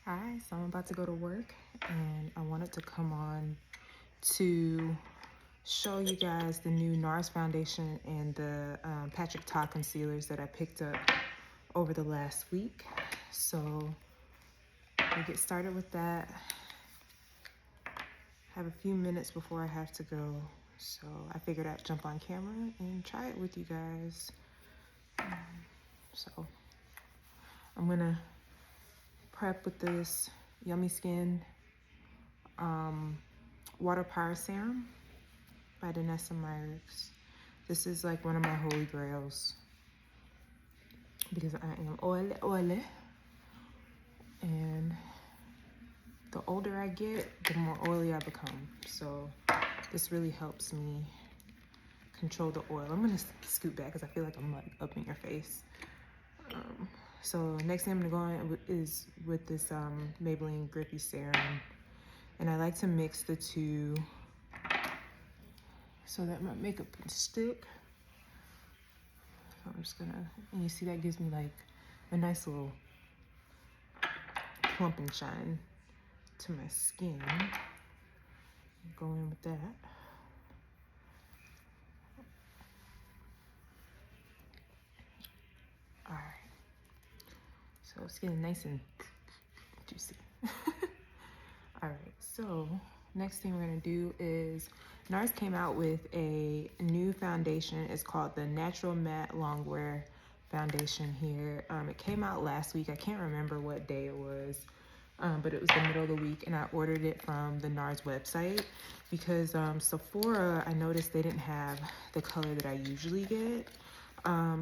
Hi, so I'm about to go to work and I wanted to come on to show you guys the new NARS foundation and the Patrick Ta concealers that I picked up over the last week. So we'll get started with that. Have a few minutes before I have to go, so I figured I'd jump on camera and try it with you guys. So I'm gonna prep with this Yummy Skin Water Power Serum by Danessa Myers. This is like one of my holy grails because I am oily, and the older I get, the more oily I become. So this really helps me control the oil. I'm gonna scoot back because I feel like I'm like up in your face. So next thing I'm gonna go on is with this Maybelline Grippy Serum. And I like to mix the two so that my makeup can stick. So I'm just gonna, and you see that gives me like a nice little plump and shine to my skin. Go in with that. All right. So it's getting nice and juicy. All right, so next thing we're gonna do is NARS came out with a new foundation. It's called the Natural Matte Longwear foundation here. It came out last week. I can't remember what day it was, but it was the middle of the week, and I ordered it from the NARS website because Sephora, I noticed they didn't have the color that I usually get.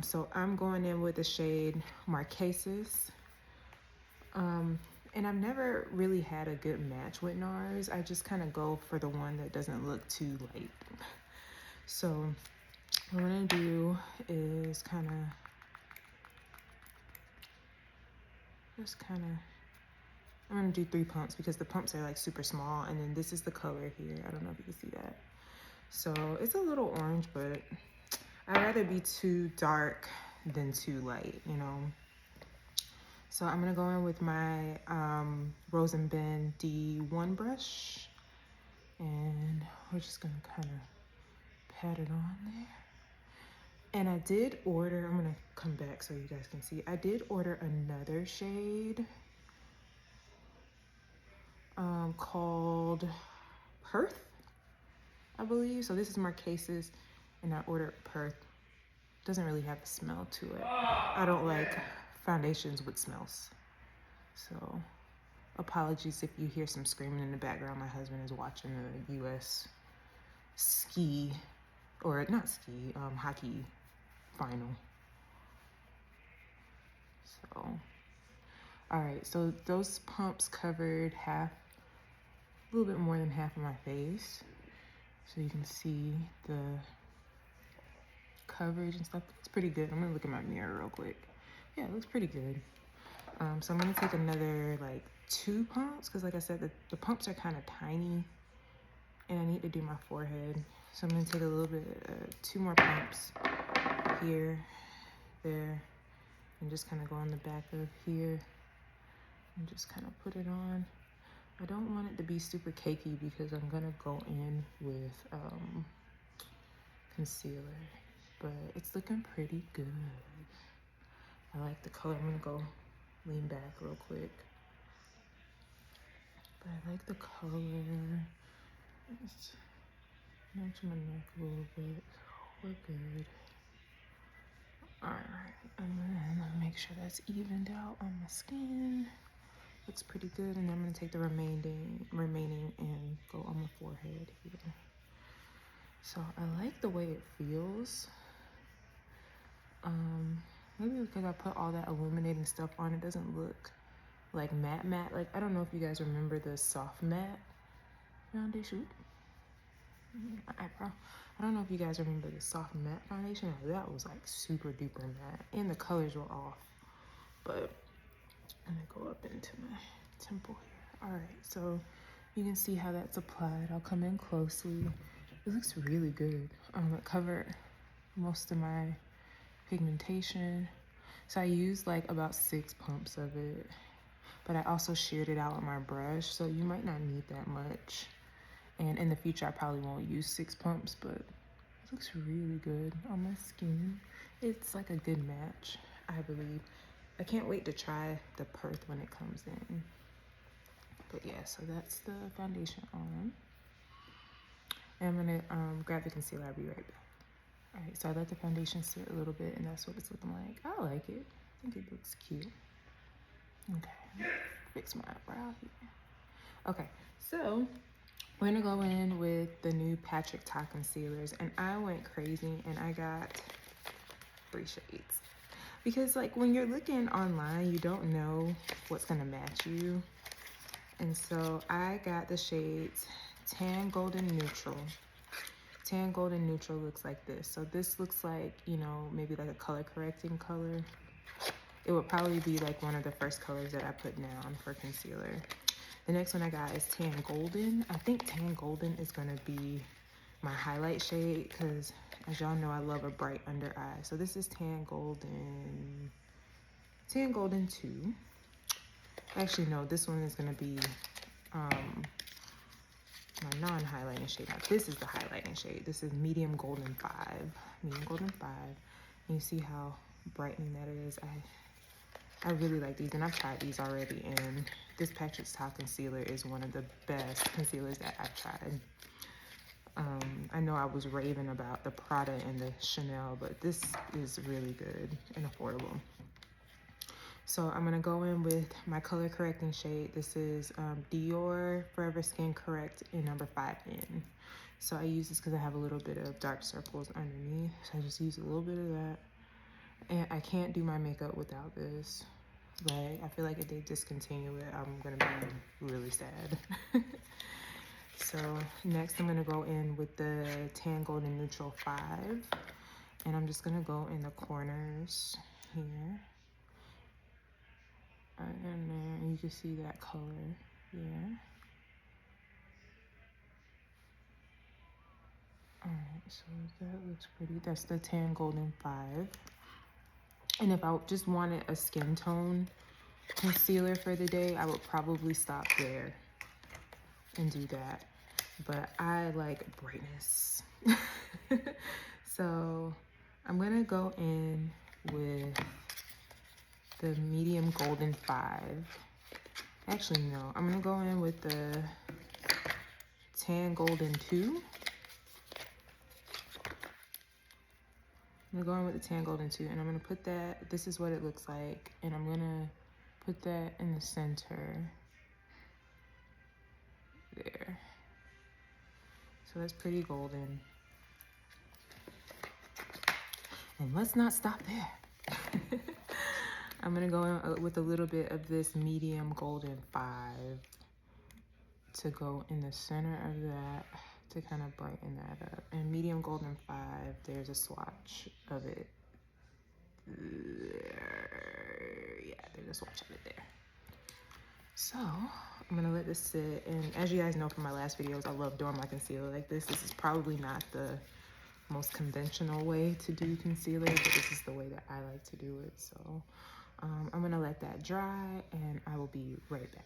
So I'm going in with the shade Marquesas. And I've never really had a good match with NARS. I just kind of go for the one that doesn't look too light. So what I'm gonna do is I'm gonna do 3 pumps because the pumps are like super small, and then this is the color here. I don't know if you can see that. So it's a little orange, but I'd rather be too dark than too light, you know? So I'm gonna go in with my Rose & Ben D1 brush, and we're just gonna kind of pat it on there. And I did order, I'm gonna come back so you guys can see, I did order another shade called Perth, I believe. So this is Marquesas, and I ordered Perth. Doesn't really have a smell to it. I don't like foundations with smells. So apologies if you hear some screaming in the background. My husband is watching the US ski, or not ski, hockey final. So, all right, so those pumps covered a little bit more than half of my face. So you can see the coverage and stuff. It's pretty good. I'm gonna look at my mirror real quick. Yeah, it looks pretty good. So I'm gonna take another like 2 pumps because like I said, the pumps are kind of tiny and I need to do my forehead. So I'm gonna take a little bit, 2 more pumps here, there, and just kind of go on the back of here and just kind of put it on. I don't want it to be super cakey because I'm gonna go in with concealer, but it's looking pretty good. I like the color. I'm gonna go lean back real quick. But I like the color. Just match my neck a little bit. We're good. Alright, and then make sure that's evened out on my skin. Looks pretty good, and then I'm gonna take the remaining and go on my forehead here. So I like the way it feels. Maybe because I put all that illuminating stuff on, it doesn't look like matte. Like, I don't know if you guys remember the soft matte foundation. My eyebrow. I don't know if you guys remember the soft matte foundation. That was like super duper matte, and the colors were off. But I'm gonna go up into my temple here. All right, so you can see how that's applied. I'll come in closely. It looks really good. It covered most of my pigmentation. So I used like about 6 pumps of it. but I also sheared it out with my brush, so you might not need that much. And in the future, I probably won't use 6 pumps, but it looks really good on my skin. It's like a good match, I believe. I can't wait to try the Perth when it comes in. But yeah, so that's the foundation on. And I'm gonna grab the concealer. I'll be right back. All right, so I let the foundation sit a little bit, and that's what it's looking like. I like it. I think it looks cute. Okay, fix my eyebrow here. Okay, so we're gonna go in with the new Patrick Ta concealers, and I went crazy and I got 3 shades. Because like when you're looking online, you don't know what's gonna match you. And so I got the shades Tan Golden Neutral. Tan Golden Neutral looks like this. So this looks like, you know, maybe like a color correcting color. It would probably be like one of the first colors that I put down for concealer. The next one I got is Tan Golden. I think Tan Golden is gonna be my highlight shade because as y'all know, I love a bright under eye. So this is Tan Golden 2. Actually, no, this one is gonna be my non-highlighting shade. Now this is the highlighting shade. This is Medium Golden 5. Medium Golden 5. And you see how brightening that is. I really like these, and I've tried these already, and this Patrick Ta concealer is one of the best concealers that I've tried. I know I was raving about the Prada and the Chanel, but this is really good and affordable. So I'm gonna go in with my color correcting shade. This is Dior Forever Skin Correct in number 5N. So I use this because I have a little bit of dark circles underneath. So I just use a little bit of that. And I can't do my makeup without this. Like, I feel like if they discontinue it, I'm gonna be really sad. So next I'm gonna go in with the Tan Golden Neutral 5. And I'm just gonna go in the corners here. Right in there, and you can see that color here. Alright, so that looks pretty. That's the Tan Golden 5. And if I just wanted a skin tone concealer for the day, I would probably stop there and do that. But I like brightness. So I'm gonna go in with the Medium Golden 5. Actually, no, I'm gonna go in with the Tan Golden 2. I'm gonna go in with the Tan Golden 2, and I'm gonna put that, this is what it looks like, and I'm gonna put that in the center. There. So that's pretty golden. And let's not stop there. I'm gonna go in with a little bit of this Medium Golden 5 to go in the center of that to kind of brighten that up. And Medium Golden 5, there's a swatch of it. Yeah, there's a swatch of it there. So I'm gonna let this sit, and as you guys know from my last videos, I love doing my concealer like this. This is probably not the most conventional way to do concealer, but this is the way that I like to do it. So I'm gonna let that dry, and I will be right back.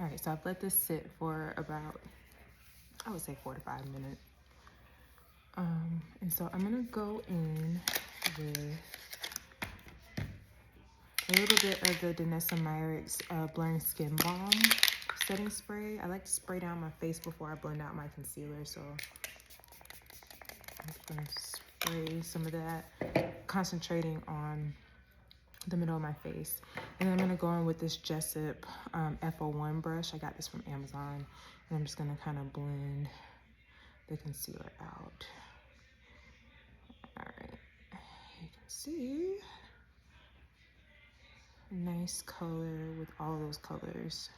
All right, so I've let this sit for about, I would say 4 to 5 minutes. And so I'm gonna go in with a little bit of the Danessa Myricks Blurring Skin Balm setting spray. I like to spray down my face before I blend out my concealer, so I'm just gonna spray some of that, concentrating on the middle of my face. And then I'm gonna go in with this Jessup F01 brush. I got this from Amazon, and I'm just gonna kind of blend the concealer out. All right, you can see nice color with all those colors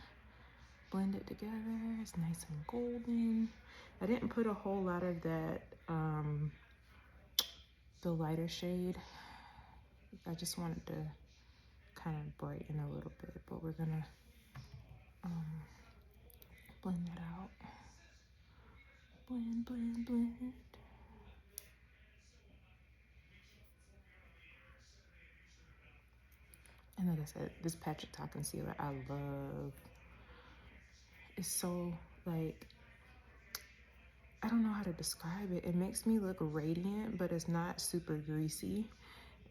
blended together. It's nice and golden. I didn't put a whole lot of that the lighter shade. I just wanted to kind of brighten a little bit, but we're gonna blend that out. Blend, blend, blend. Another I said, this Patrick Ta concealer I love. It's so, like, I don't know how to describe it. It makes me look radiant, but it's not super greasy.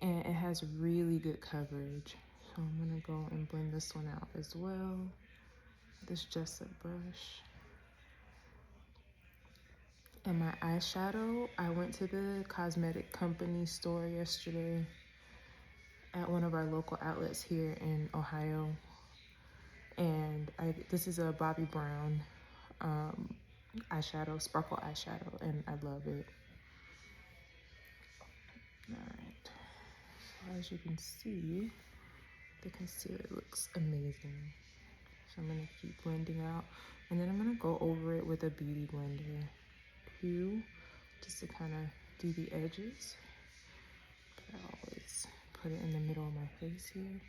And it has really good coverage. So I'm gonna go and blend this one out as well. This Jessup brush. And my eyeshadow, I went to the cosmetic company store yesterday at one of our local outlets here in Ohio. And this is a Bobbi Brown eyeshadow, sparkle eyeshadow, and I love it. All right, so as you can see, the concealer looks amazing. So I'm gonna keep blending out, and then I'm gonna go over it with a beauty blender too, just to kind of do the edges. But I always put it in the middle of my face here.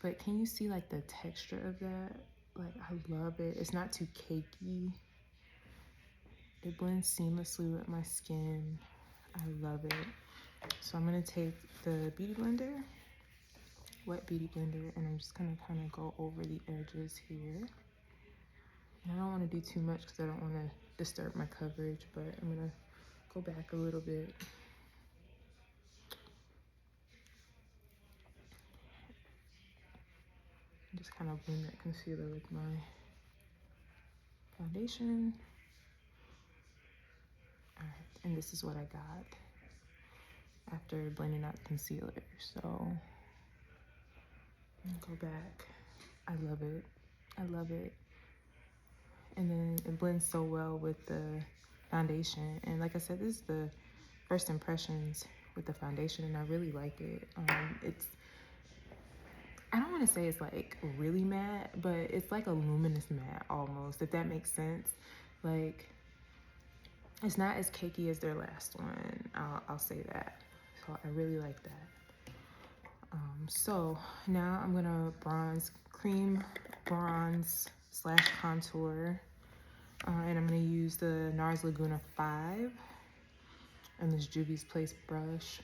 But can you see like the texture of that? Like, I love it. It's not too cakey. It blends seamlessly with my skin. I love it. So I'm gonna take the beauty blender, wet beauty blender, and I'm just gonna kind of go over the edges here. And I don't want to do too much because I don't want to disturb my coverage, but I'm gonna go back a little bit. And just kind of blend that concealer with my foundation. All right, and this is what I got after blending out concealer. So go back. I love it. I love it. And then it blends so well with the foundation. And like I said, this is the first impressions with the foundation, and I really like it. I don't want to say it's like really matte, but it's like a luminous matte almost, if that makes sense. Like, it's not as cakey as their last one. I'll say that. So I really like that. So now I'm gonna cream bronze / contour. And I'm gonna use the NARS Laguna 5 and this Juvia's Place brush.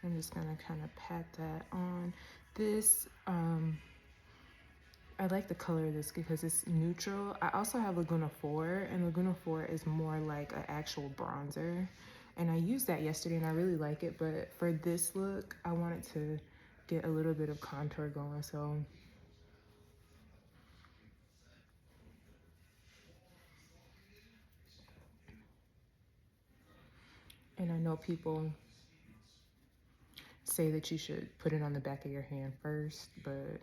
I'm just gonna kind of pat that on. This, I like the color of this because it's neutral. I also have Laguna 4, and Laguna 4 is more like an actual bronzer. And I used that yesterday and I really like it, but for this look, I wanted to get a little bit of contour going, so. And I know people say that you should put it on the back of your hand first, but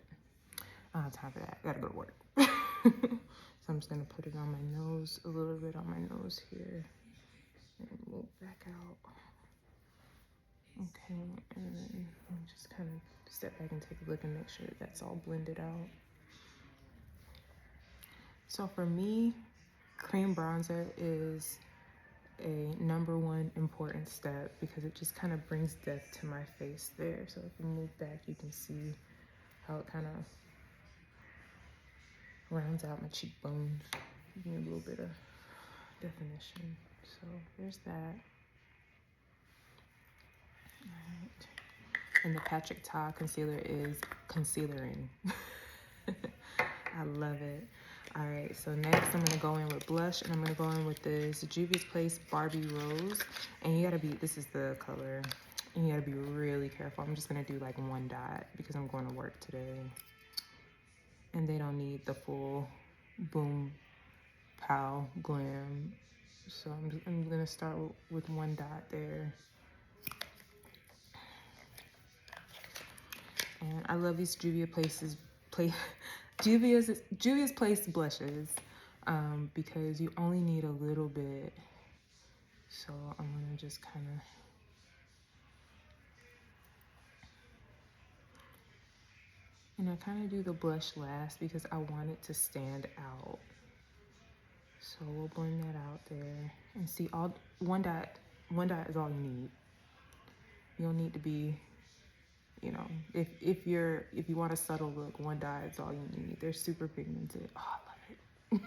I don't have time for that. I gotta go to work. So I'm just gonna put it on my nose, a little bit on my nose here, and move back out. Okay, and then just kind of step back and take a look and make sure that that's all blended out. So for me, cream bronzer is a #1 important step because it just kind of brings depth to my face there. So if you move back, you can see how it kind of rounds out my cheekbones. Give me a little bit of definition. So there's that. All right. And the Patrick Ta concealer is concealering. I love it. All right, so next I'm gonna go in with blush, and I'm gonna go in with this Juvia's Place Barbie Rose. And you gotta this is the color, and you gotta be really careful. I'm just gonna do like one dot because I'm going to work today. And they don't need the full boom, pow, glam. So I'm gonna start with one dot there. And I love these Juvia's Place blushes because you only need a little bit. So I'm gonna just kind of and I kind of do the blush last because I want it to stand out. So we'll blend that out there and see one dot is all you need. You don't need to be, you know, if you want a subtle look, one dot is all you need. They're super pigmented. Oh, I love it.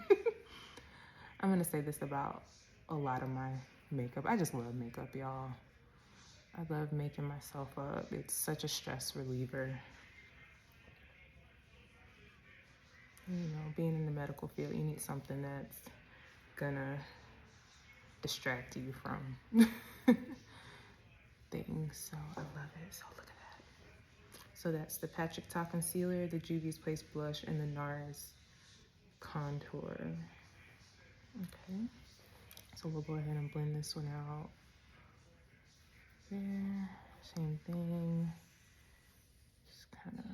I'm gonna say this about a lot of my makeup. I just love makeup, y'all. I love making myself up. It's such a stress reliever. You know, being in the medical field, you need something that's gonna distract you from things. So I love it. So look at that. So that's the Patrick Ta Concealer, the Juvia's Place Blush, and the NARS Contour. Okay. So we'll go ahead and blend this one out. There. Same thing. Just kind of,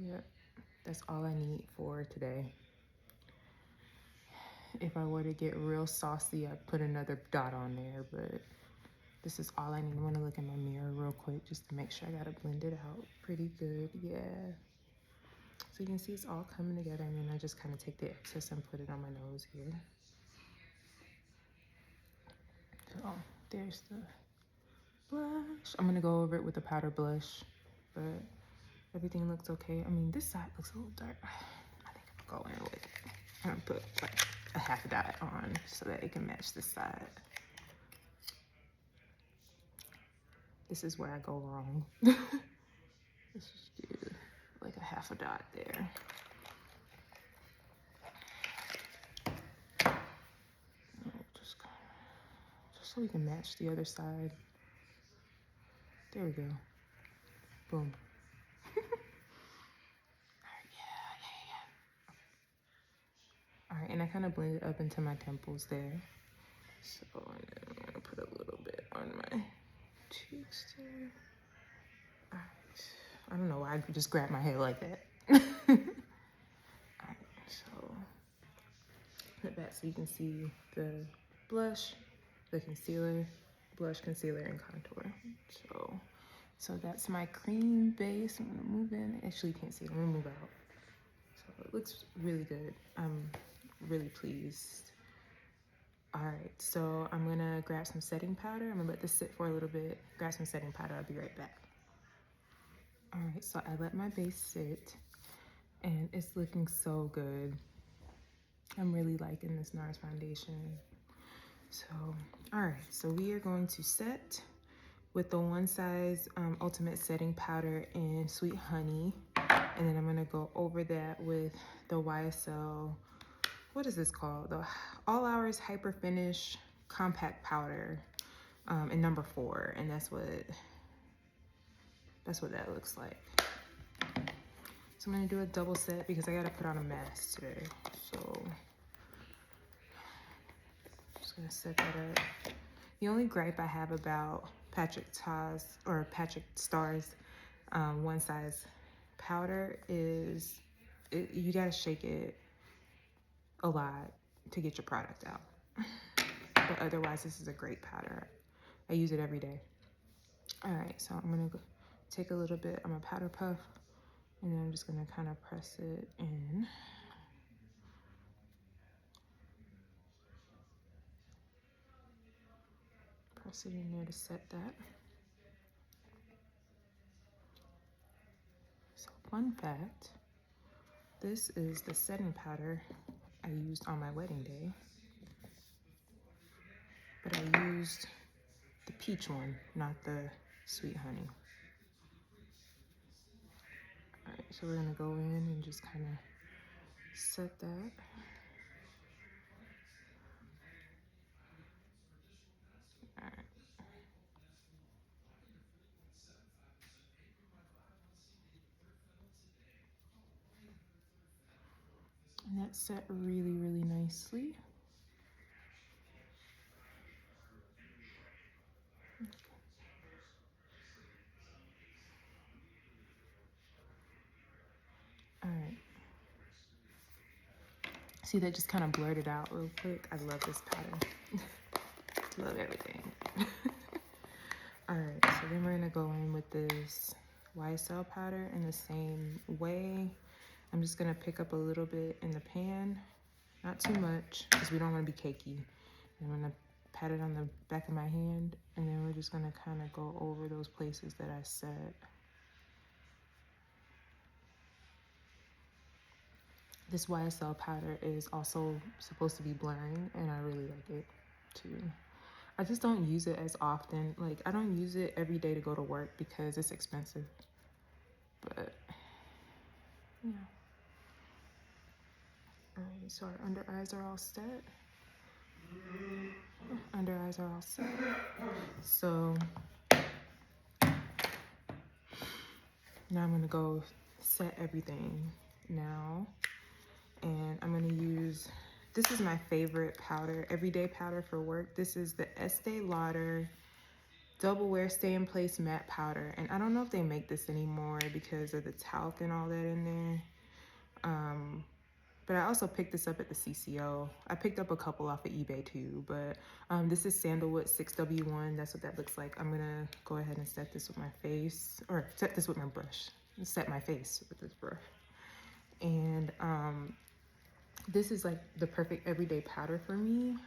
yep. That's all I need for today. If I were to get real saucy, I'd put another dot on there, but this is all I need. I want to look in my mirror real quick just to make sure I got to blend it out pretty good. Yeah. So you can see it's all coming together, and then I just kind of take the excess and put it on my nose here. So there's the blush. I'm going to go over it with a powder blush, but everything looks okay. I mean, this side looks a little dark. I think I'll go in with it. I'm going to put like a half dot on so that it can match this side. This is where I go wrong. Let's just do like a half a dot there. Just so we can match the other side. There we go. Boom. All right, and I kind of blend it up into my temples there. So I'm gonna put a little bit on my cheeks there. All right. I don't know why I just grabbed my head like that. All right, so put that so you can see the blush, the concealer, blush, concealer, and contour. So that's my cream base. I'm gonna move in. Actually, you can't see it. I'm gonna move out. So it looks really good. I'm really pleased. All right, so I'm gonna grab some setting powder. I'm gonna let this sit for a little bit. Grab some setting powder. I'll be right back. All right, so I let my base sit, and it's looking so good. I'm really liking this NARS foundation. So, all right, so we are going to set with the One Size Ultimate Setting Powder in Sweet Honey. And then I'm gonna go over that with the YSL, what is this called? The All Hours Hyper Finish Compact Powder in number 4. And that's what that looks like. So I'm gonna do a double set because I gotta put on a mask today. So just gonna set that up. The only gripe I have about Patrick Star's One Size powder is you gotta shake it a lot to get your product out. But otherwise, this is a great powder. I use it every day. All right, so I'm gonna take a little bit on my powder puff, and then I'm just gonna kind of press it in. Press it in there to set that. So fun fact, this is the setting powder I used on my wedding day, but I used the peach one, not the sweet honey. All right, so we're gonna go in and just kind of set that. All right. And that's set really, really nicely. All right. See, that just kind of blurred it out real quick. I love this pattern. Love everything. All right, so then we're gonna go in with this YSL powder in the same way. I'm just gonna pick up a little bit in the pan, not too much, because we don't wanna be cakey. I'm gonna pat it on the back of my hand, and then we're just gonna kind of go over those places that I set. This YSL powder is also supposed to be blurring, and I really like it too. I just don't use it as often. Like, I don't use it every day to go to work because it's expensive. But, yeah. Alright, so our under eyes are all set. Under eyes are all set. So, now I'm gonna go set everything now. And I'm gonna use, this is my favorite powder, everyday powder for work. This is the Estee Lauder Double Wear Stay in Place Matte Powder. And I don't know if they make this anymore because of the talc and all that in there. But I also picked this up at the CCO. I picked up a couple off of eBay too, but this is Sandalwood 6W1. That's what that looks like. I'm gonna go ahead and set this with my face, or set this with my brush. Set my face with this brush. And this is like the perfect everyday powder for me.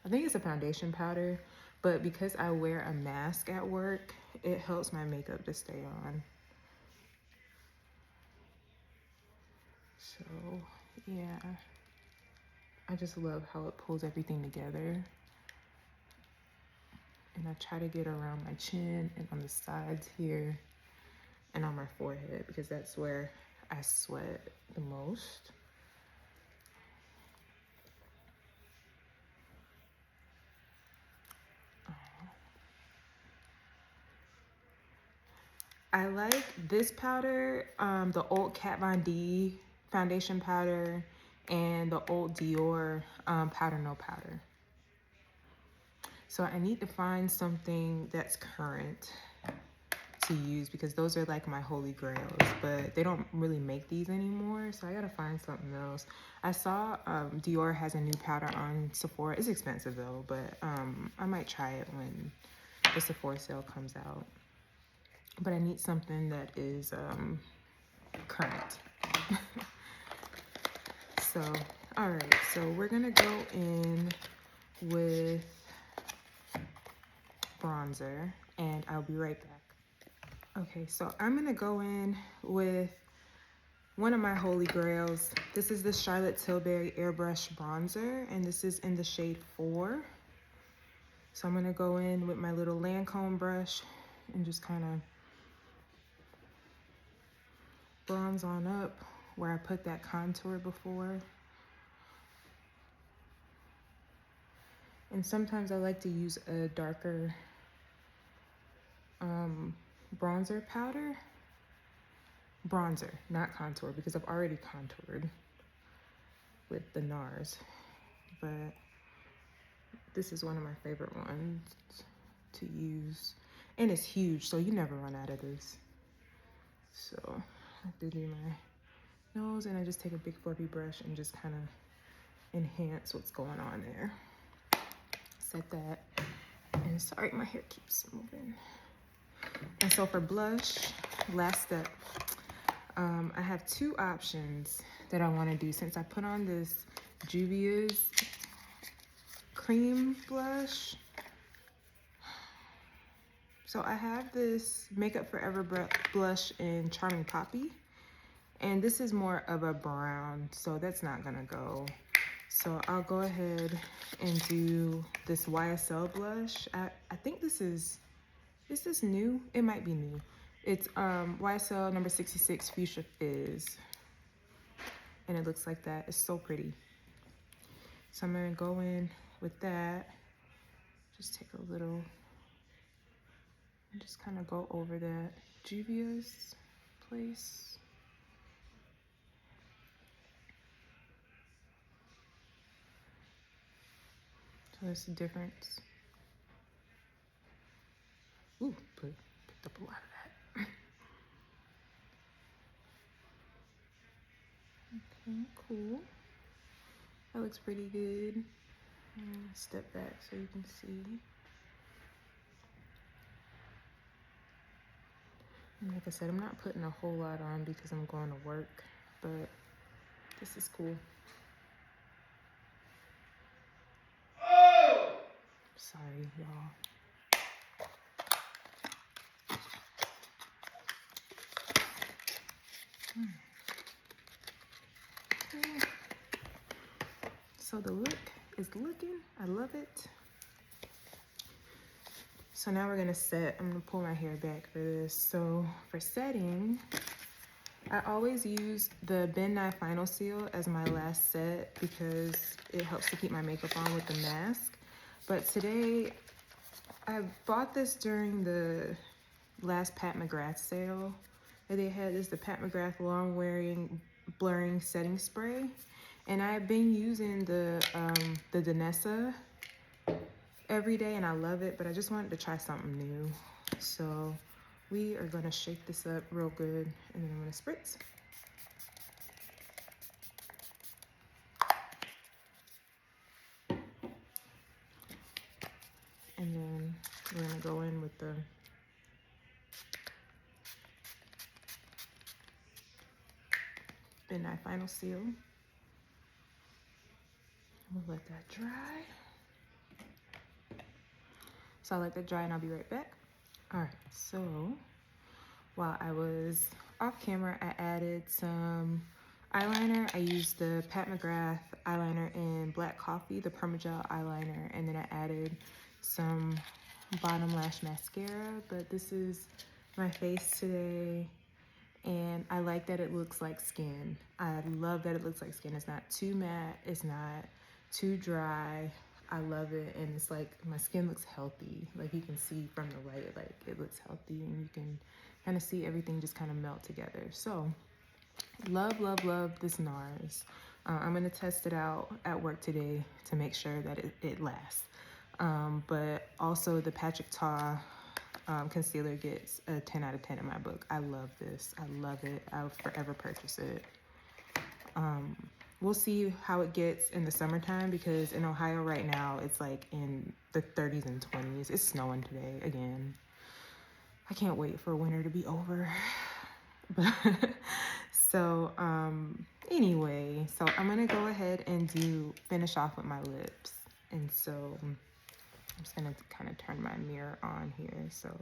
I think it's a foundation powder, but because I wear a mask at work, it helps my makeup to stay on. So, yeah. I just love how it pulls everything together. And I try to get around my chin and on the sides here and on my forehead because that's where I sweat the most. I like this powder, the old Kat Von D foundation powder and the old Dior powder no powder. So I need to find something that's current to use because those are like my holy grails, but they don't really make these anymore, so I gotta find something else. I saw Dior has a new powder on Sephora. It's expensive though, but I might try it when the Sephora sale comes out. But I need something that is current. So, all right, so we're gonna go in with bronzer and I'll be right back. Okay, so I'm gonna go in with one of my holy grails. This is the Charlotte Tilbury Airbrush Bronzer, and this is in the shade 4. So I'm gonna go in with my little Lancome brush and just kind of bronze on up where I put that contour before. And sometimes I like to use a darker bronzer powder. Bronzer, not contour, because I've already contoured with the NARS. But this is one of my favorite ones to use. And it's huge, so you never run out of this. So I have to do my nose, and I just take a big fluffy brush and just kind of enhance what's going on there. Set that. And sorry, my hair keeps moving. And so for blush, last step, I have 2 options that I want to do since I put on this Juvia's cream blush. So I have this Makeup Forever blush in Charming Poppy, and this is more of a brown, so that's not gonna go. So I'll go ahead and do this YSL blush. I think this is this new? It might be new. It's YSL number 66 Fuchsia Fizz. And it looks like that. It's so pretty. So I'm gonna go in with that. Just take a little, and just kind of go over that Juvia's place. So there's the difference. Ooh, picked up a lot of that. Okay, cool. That looks pretty good. Step back so you can see. And like I said, I'm not putting a whole lot on because I'm going to work, but this is cool. Sorry, y'all. So the look is looking. I love it. So now we're gonna set. I'm gonna pull my hair back for this. So for setting, I always use the Ben Nye Final Seal as my last set because it helps to keep my makeup on with the mask. But today, I bought this during the last Pat McGrath sale that they had. This is the Pat McGrath Longwear Blurring Setting Spray. And I've been using the Danessa every day and I love it, but I just wanted to try something new. So we are gonna shake this up real good and then I'm gonna spritz. And then we're gonna go in with the Ben Nye Final Seal. We'll let that dry. So I'll let that dry and I'll be right back. All right, so while I was off camera, I added some eyeliner. I used the Pat McGrath eyeliner in Black Coffee, the Permagel eyeliner, and then I added some bottom lash mascara, but this is my face today, and I like that it looks like skin. I love that it looks like skin. It's not too matte, it's not too dry. I love it, and it's like my skin looks healthy. Like you can see from the light, like it looks healthy, and you can kind of see everything just kind of melt together. So love, love, love this NARS. I'm gonna test it out at work today to make sure that it lasts. But also the Patrick Ta concealer gets a 10 out of 10 in my book. I love this, I love it. I'll forever purchase it. We'll see how it gets in the summertime because in Ohio right now, it's like in the 30s and 20s. It's snowing today again. I can't wait for winter to be over. So anyway, so I'm gonna go ahead and finish off with my lips. And so I'm just gonna kind of turn my mirror on here. So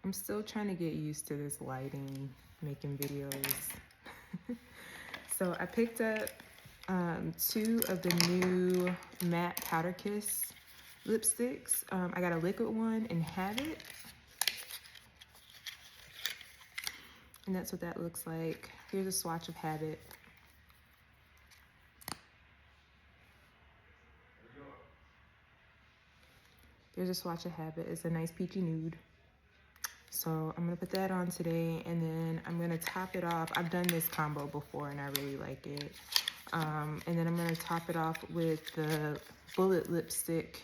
I'm still trying to get used to this lighting, making videos. So I picked up 2 of the new matte Powder Kiss lipsticks. I got a liquid one in Habit. And that's what that looks like. Here's a swatch of Habit. There's a swatch of Habit. It's a nice peachy nude. So I'm gonna put that on today, and then I'm gonna top it off. I've done this combo before and I really like it. And then I'm gonna top it off with the Bullet Lipstick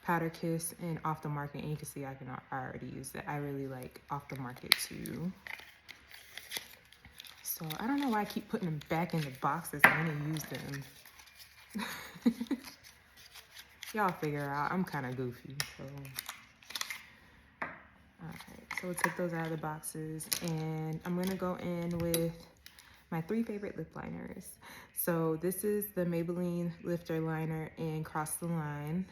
Powder Kiss and Off the Market. And you can see I already use it. I really like Off the Market too. So I don't know why I keep putting them back in the boxes. I'm gonna use them. Y'all figure out, I'm kind of goofy, so. All right, so we'll take those out of the boxes, and I'm gonna go in with my 3 favorite lip liners. So this is the Maybelline Lifter Liner in Cross the Line.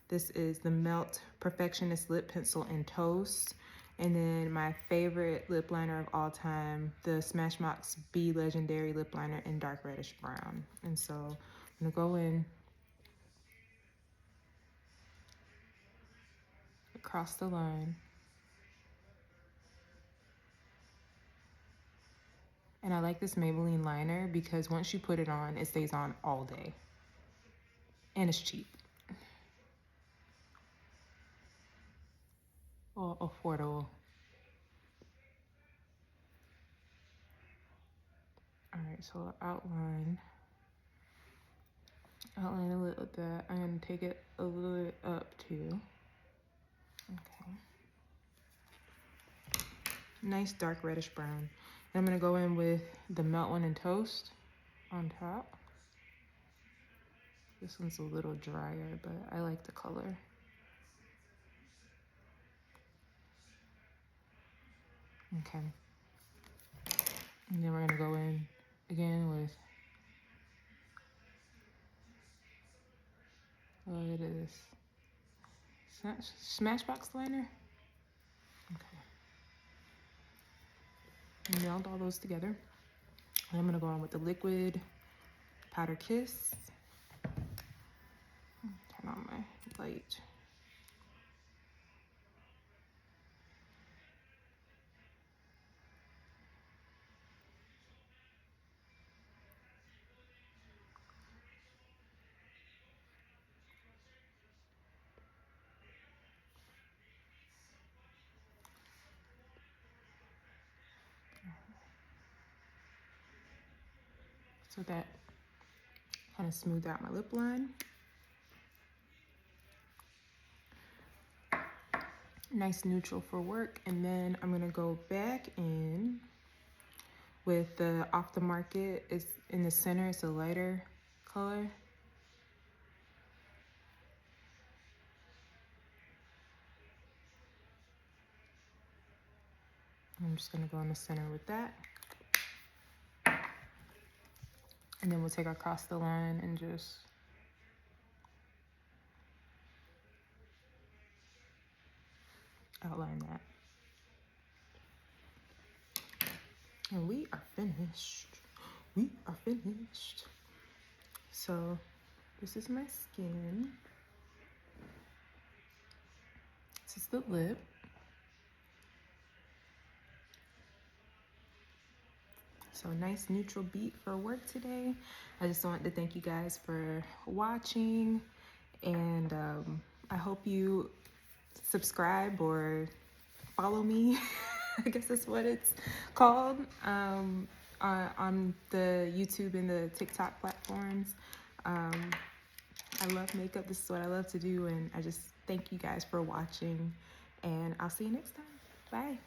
This is the Melt Perfectionist Lip Pencil in Toast. And then my favorite lip liner of all time, the Smashbox Be Legendary Lip Liner in Dark Reddish Brown. And so I'm gonna go in across the line. And I like this Maybelline liner because once you put it on, it stays on all day. And it's cheap. Or affordable. All right, so outline a little bit. I'm gonna take it a little bit up too. Okay. Nice dark reddish brown. And I'm gonna go in with the Melt one in Toast on top. This one's a little drier, but I like the color. Okay. And then we're gonna go in again with, what is this? Smashbox liner? Okay. Meld all those together. And I'm gonna go on with the liquid Powder Kiss. Turn on my light. So that kind of smooth out my lip line. Nice neutral for work. And then I'm gonna go back in with the Off the Market. It's in the center, it's a lighter color. I'm just gonna go in the center with that. And then we'll take across the line and just outline that. And we are finished. We are finished. So this is my skin. This is the lip. So nice neutral beat for work today. I just wanted to thank you guys for watching, and I hope you subscribe or follow me. I guess that's what it's called, on the YouTube and the TikTok platforms. I love makeup. This is what I love to do, and I just thank you guys for watching, and I'll see you next time. Bye.